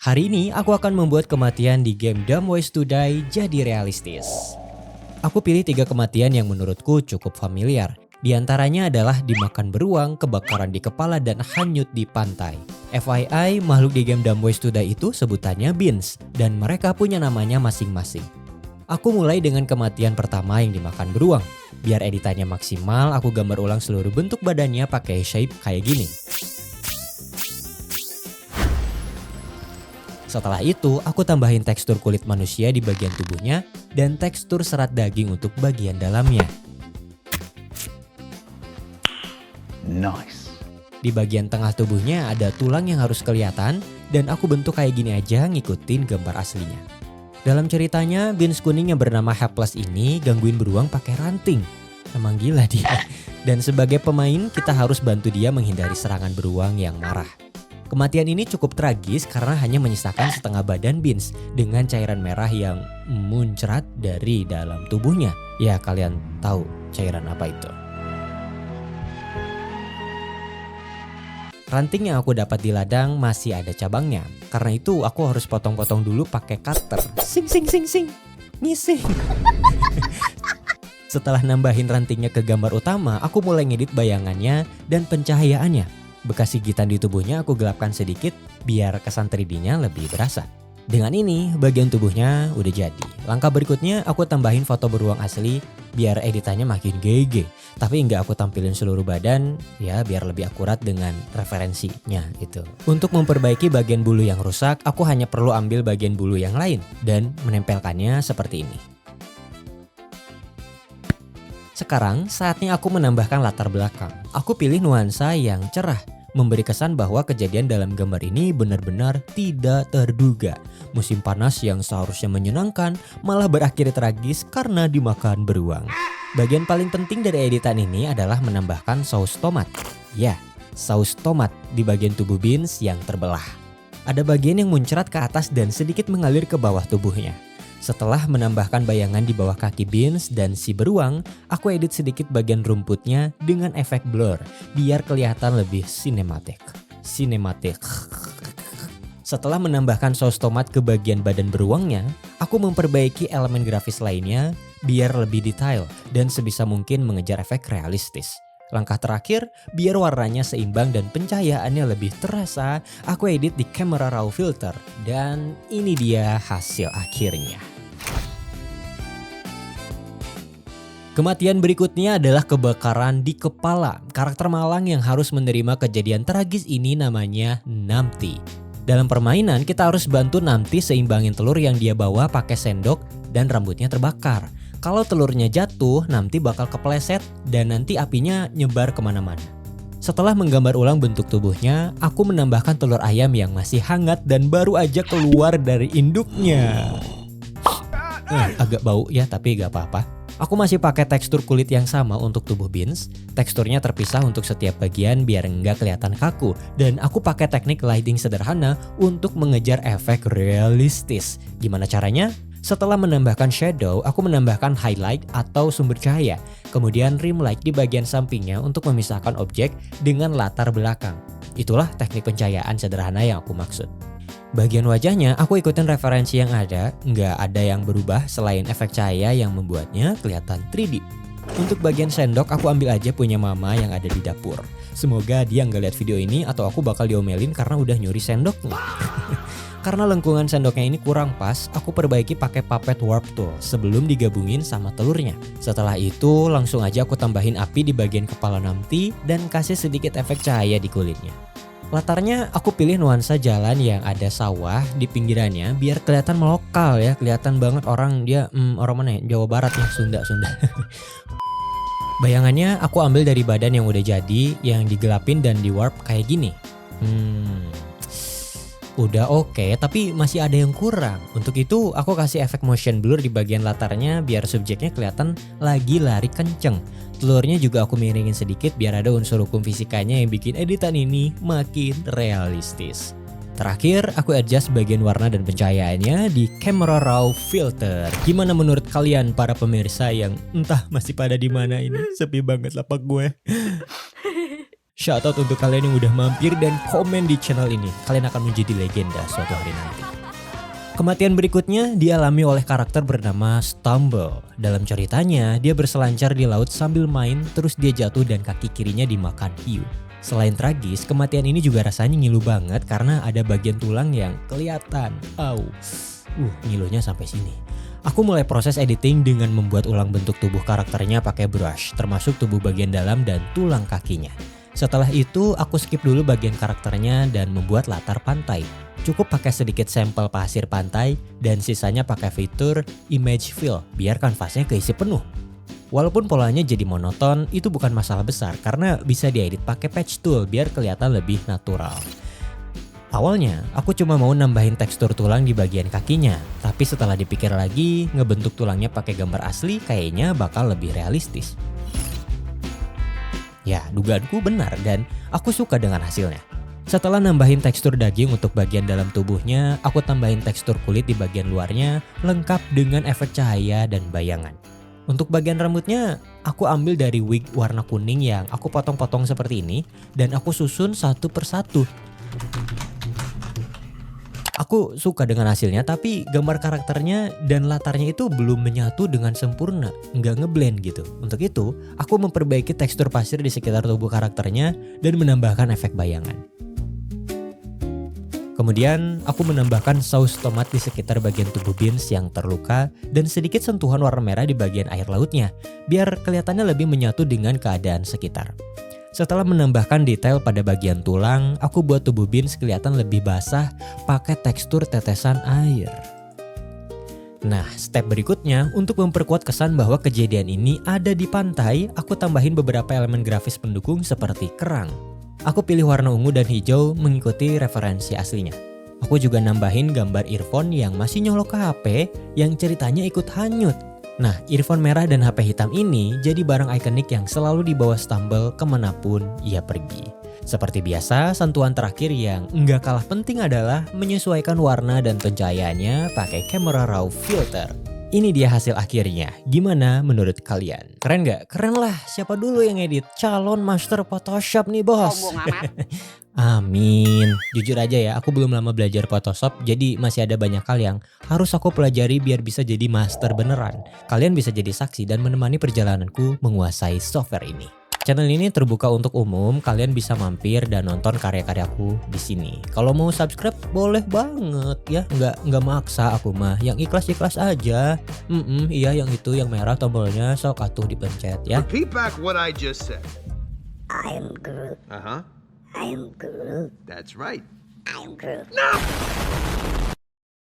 Hari ini aku akan membuat kematian di game Dumb Ways to Die jadi realistis. Aku pilih 3 kematian yang menurutku cukup familiar. Di antaranya adalah dimakan beruang, kebakaran di kepala, dan hanyut di pantai. FYI, makhluk di game Dumb Ways to Die itu sebutannya Beans, dan mereka punya namanya masing-masing. Aku mulai dengan kematian pertama yang dimakan beruang. Biar editannya maksimal, aku gambar ulang seluruh bentuk badannya pakai shape kayak gini. Setelah itu, aku tambahin tekstur kulit manusia di bagian tubuhnya dan tekstur serat daging untuk bagian dalamnya. Nice. Di bagian tengah tubuhnya ada tulang yang harus kelihatan dan aku bentuk kayak gini aja ngikutin gambar aslinya. Dalam ceritanya, Beans kuning yang bernama Helpless ini gangguin beruang pakai ranting. Emang gila dia. Dan sebagai pemain, kita harus bantu dia menghindari serangan beruang yang marah. Kematian ini cukup tragis karena hanya menyisakan setengah badan Beans dengan cairan merah yang muncrat dari dalam tubuhnya. Ya, kalian tahu cairan apa itu. Ranting yang aku dapat di ladang masih ada cabangnya. Karena itu aku harus potong-potong dulu pakai cutter. Sing sing sing sing. Ngising. Setelah nambahin rantingnya ke gambar utama, aku mulai ngedit bayangannya dan pencahayaannya. Bekas gigitan di tubuhnya aku gelapkan sedikit biar kesan 3D-nya lebih berasa. Dengan ini, bagian tubuhnya udah jadi. Langkah berikutnya aku tambahin foto beruang asli biar editannya makin GG. Tapi nggak aku tampilin seluruh badan, ya biar lebih akurat dengan referensinya itu. Untuk memperbaiki bagian bulu yang rusak, aku hanya perlu ambil bagian bulu yang lain dan menempelkannya seperti ini. Sekarang saatnya aku menambahkan latar belakang. Aku pilih nuansa yang cerah, memberi kesan bahwa kejadian dalam gambar ini benar-benar tidak terduga. Musim panas yang seharusnya menyenangkan malah berakhir tragis karena dimakan beruang. Bagian paling penting dari editan ini adalah menambahkan saus tomat. Ya, saus tomat di bagian tubuh Beans yang terbelah. Ada bagian yang muncrat ke atas dan sedikit mengalir ke bawah tubuhnya. Setelah menambahkan bayangan di bawah kaki Beans dan si beruang, aku edit sedikit bagian rumputnya dengan efek blur biar kelihatan lebih sinematik. Setelah menambahkan saus tomat ke bagian badan beruangnya, aku memperbaiki elemen grafis lainnya biar lebih detail dan sebisa mungkin mengejar efek realistis. Langkah terakhir, biar warnanya seimbang dan pencahayaannya lebih terasa, aku edit di Camera Raw Filter dan ini dia hasil akhirnya. Kematian berikutnya adalah kebakaran di kepala. Karakter malang yang harus menerima kejadian tragis ini namanya Namti. Dalam permainan kita harus bantu Namti seimbangin telur yang dia bawa pakai sendok dan rambutnya terbakar. Kalau telurnya jatuh, Namti bakal kepleset dan nanti apinya nyebar kemana-mana. Setelah menggambar ulang bentuk tubuhnya, aku menambahkan telur ayam yang masih hangat dan baru aja keluar dari induknya. Agak bau ya, tapi gak apa-apa. Aku masih pakai tekstur kulit yang sama untuk tubuh Beans. Teksturnya terpisah untuk setiap bagian biar nggak kelihatan kaku. Dan aku pakai teknik lighting sederhana untuk mengejar efek realistis. Gimana caranya? Setelah menambahkan shadow, aku menambahkan highlight atau sumber cahaya. Kemudian rim light di bagian sampingnya untuk memisahkan objek dengan latar belakang. Itulah teknik pencahayaan sederhana yang aku maksud. Bagian wajahnya aku ikutin referensi yang ada, nggak ada yang berubah selain efek cahaya yang membuatnya kelihatan 3D. Untuk bagian sendok aku ambil aja punya mama yang ada di dapur. Semoga dia nggak lihat video ini atau aku bakal diomelin karena udah nyuri sendoknya. Karena lengkungan sendoknya ini kurang pas, aku perbaiki pakai puppet warp tool sebelum digabungin sama telurnya. Setelah itu langsung aja aku tambahin api di bagian kepala Namti dan kasih sedikit efek cahaya di kulitnya. Latarnya aku pilih nuansa jalan yang ada sawah di pinggirannya biar kelihatan melokal ya, kelihatan banget orang dia orang mana ya? Jawa Barat ya, Sunda. Bayangannya aku ambil dari badan yang udah jadi, yang digelapin dan di warp kayak gini. Udah oke, tapi masih ada yang kurang. Untuk itu aku kasih efek motion blur di bagian latarnya biar subjeknya kelihatan lagi lari kenceng. Telurnya juga aku miringin sedikit biar ada unsur hukum fisikanya yang bikin editan ini makin realistis. Terakhir, aku adjust bagian warna dan pencahayaannya di Camera Raw Filter. Gimana menurut kalian para pemirsa yang entah masih pada di mana ini? Sepi banget lapak gue. Shoutout untuk kalian yang udah mampir dan komen di channel ini. Kalian akan menjadi legenda suatu hari nanti. Kematian berikutnya dialami oleh karakter bernama Stumble. Dalam ceritanya, dia berselancar di laut sambil main, terus dia jatuh dan kaki kirinya dimakan hiu. Selain tragis, kematian ini juga rasanya ngilu banget karena ada bagian tulang yang kelihatan. Ngilunya sampai sini. Aku mulai proses editing dengan membuat ulang bentuk tubuh karakternya pakai brush, termasuk tubuh bagian dalam dan tulang kakinya. Setelah itu, aku skip dulu bagian karakternya dan membuat latar pantai. Cukup pakai sedikit sampel pasir pantai dan sisanya pakai fitur image fill biar kanvasnya keisi penuh. Walaupun polanya jadi monoton, itu bukan masalah besar karena bisa diedit pakai patch tool biar kelihatan lebih natural. Awalnya, aku cuma mau nambahin tekstur tulang di bagian kakinya, tapi setelah dipikir lagi, ngebentuk tulangnya pakai gambar asli kayaknya bakal lebih realistis. Ya, dugaanku benar dan aku suka dengan hasilnya. Setelah nambahin tekstur daging untuk bagian dalam tubuhnya, aku tambahin tekstur kulit di bagian luarnya, lengkap dengan efek cahaya dan bayangan. Untuk bagian rambutnya, aku ambil dari wig warna kuning yang aku potong-potong seperti ini, dan aku susun satu persatu. Aku suka dengan hasilnya, tapi gambar karakternya dan latarnya itu belum menyatu dengan sempurna, nggak ngeblend gitu. Untuk itu, aku memperbaiki tekstur pasir di sekitar tubuh karakternya dan menambahkan efek bayangan. Kemudian, aku menambahkan saus tomat di sekitar bagian tubuh Beans yang terluka dan sedikit sentuhan warna merah di bagian air lautnya, biar kelihatannya lebih menyatu dengan keadaan sekitar. Setelah menambahkan detail pada bagian tulang, aku buat tubuh Beans kelihatan lebih basah pakai tekstur tetesan air. Nah, step berikutnya untuk memperkuat kesan bahwa kejadian ini ada di pantai, aku tambahin beberapa elemen grafis pendukung seperti kerang. Aku pilih warna ungu dan hijau mengikuti referensi aslinya. Aku juga nambahin gambar earphone yang masih nyolok ke HP yang ceritanya ikut hanyut. Nah, earphone merah dan HP hitam ini jadi barang ikonik yang selalu dibawa Stumble kemanapun ia pergi. Seperti biasa, sentuhan terakhir yang nggak kalah penting adalah menyesuaikan warna dan pencahayaannya pakai Camera Raw filter. Ini dia hasil akhirnya. Gimana menurut kalian? Keren nggak? Keren lah. Siapa dulu yang edit? Calon master Photoshop nih, bos. Amin. Jujur aja ya, aku belum lama belajar Photoshop, jadi masih ada banyak hal yang harus aku pelajari biar bisa jadi master beneran. Kalian bisa jadi saksi dan menemani perjalananku menguasai software ini. Channel ini terbuka untuk umum, kalian bisa mampir dan nonton karya-karyaku di sini. Kalau mau subscribe boleh banget ya, nggak maksa aku mah, yang ikhlas-ikhlas aja. Iya yang itu yang merah tombolnya sok atuh dipencet ya. Repeat back what I just said. I am Groot. Uh-huh. I am Groot. That's right. I am Groot. No!